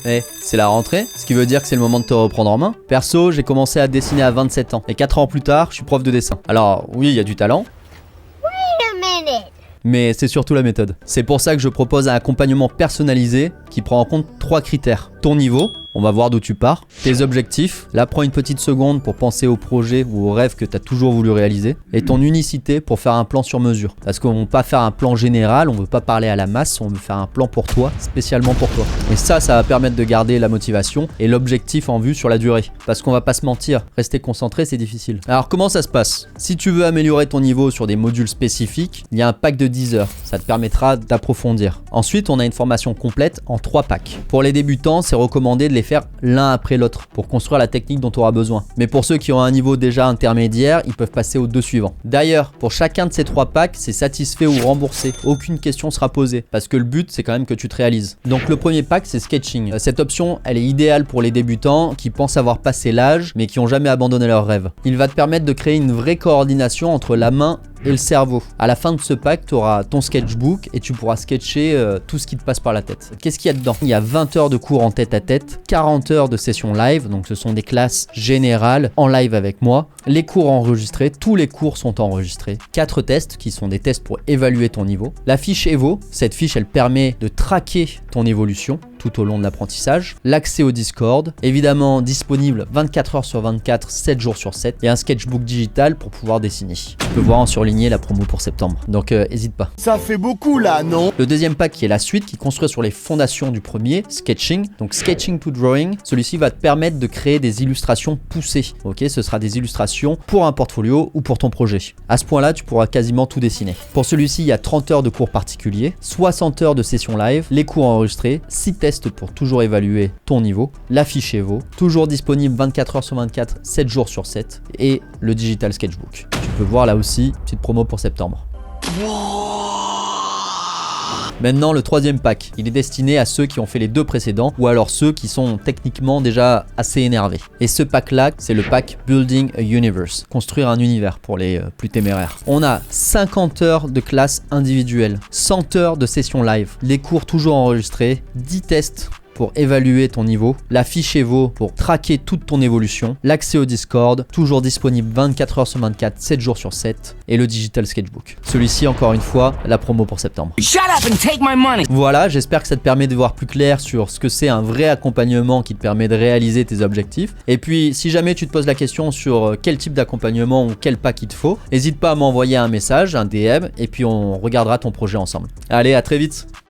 C'est la rentrée, ce qui veut dire que c'est le moment de te reprendre en main. Perso, j'ai commencé à dessiner à 27 ans et 4 ans plus tard, je suis prof de dessin. Alors oui, il y a du talent, mais c'est surtout la méthode. C'est pour ça que je propose un accompagnement personnalisé qui prend en compte 3 critères. Ton niveau, on va voir d'où tu pars. Tes objectifs, là prends une petite seconde pour penser au projet ou au rêve que tu as toujours voulu réaliser. Et ton unicité pour faire un plan sur mesure. Parce qu'on ne veut pas faire un plan général, on ne veut pas parler à la masse, on veut faire un plan pour toi, spécialement pour toi. Et ça va permettre de garder la motivation et l'objectif en vue sur la durée. Parce qu'on va pas se mentir, rester concentré c'est difficile. Alors comment ça se passe? Si tu veux améliorer ton niveau sur des modules spécifiques, il y a un pack de 10 heures. Ça te permettra d'approfondir. Ensuite, on a une formation complète en 3 packs. Pour les débutants, c'est recommandé de les faire l'un après l'autre pour construire la technique dont tu auras besoin. Mais pour ceux qui ont un niveau déjà intermédiaire, ils peuvent passer aux 2 suivants. D'ailleurs, pour chacun de ces 3 packs, c'est satisfait ou remboursé. Aucune question sera posée parce que le but, c'est quand même que tu te réalises. Donc le premier pack, c'est Sketching. Cette option, elle est idéale pour les débutants qui pensent avoir passé l'âge mais qui n'ont jamais abandonné leur rêve. Il va te permettre de créer une vraie coordination entre la main et le cerveau. À la fin de ce pack, tu auras ton sketchbook et tu pourras sketcher tout ce qui te passe par la tête. Qu'est-ce qu'il y a dedans? Il y a 20 heures de cours en tête à tête, 40 heures de sessions live, donc ce sont des classes générales en live avec moi. Les cours enregistrés, tous les cours sont enregistrés. 4 tests qui sont des tests pour évaluer ton niveau. La fiche Evo, cette fiche elle permet de traquer ton évolution tout au long de l'apprentissage. L'accès au Discord, évidemment disponible 24 heures sur 24, 7 jours sur 7. Et un sketchbook digital pour pouvoir dessiner. Tu peux voir en surligné la promo pour septembre. Donc n'hésite pas. Ça fait beaucoup là, non? Le deuxième pack qui est la suite, qui construit sur les fondations du premier, Sketching. Donc Sketching to Drawing, celui-ci va te permettre de créer des illustrations poussées. Ok, ce sera des illustrations pour un portfolio ou pour ton projet. À ce point-là, tu pourras quasiment tout dessiner. Pour celui-ci, il y a 30 heures de cours particuliers, 60 heures de sessions live, les cours enregistrés, 6 tests pour toujours évaluer ton niveau, la fiche Evo, toujours disponible 24 heures sur 24, 7 jours sur 7, et le Digital Sketchbook. Tu peux voir là aussi, petite promo pour septembre. Maintenant, le troisième pack, il est destiné à ceux qui ont fait les 2 précédents ou alors ceux qui sont techniquement déjà assez énervés. Et ce pack-là, c'est le pack Building a Universe, construire un univers pour les plus téméraires. On a 50 heures de classe individuelle, 100 heures de session live, les cours toujours enregistrés, 10 tests pour évaluer ton niveau, la fiche Evo pour traquer toute ton évolution, l'accès au Discord, toujours disponible 24 heures sur 24, 7 jours sur 7, et le Digital Sketchbook. Celui-ci, encore une fois, la promo pour septembre. Shut up and take my money. Voilà, j'espère que ça te permet de voir plus clair sur ce que c'est un vrai accompagnement qui te permet de réaliser tes objectifs. Et puis, si jamais tu te poses la question sur quel type d'accompagnement ou quel pack il te faut, n'hésite pas à m'envoyer un message, un DM, et puis on regardera ton projet ensemble. Allez, à très vite!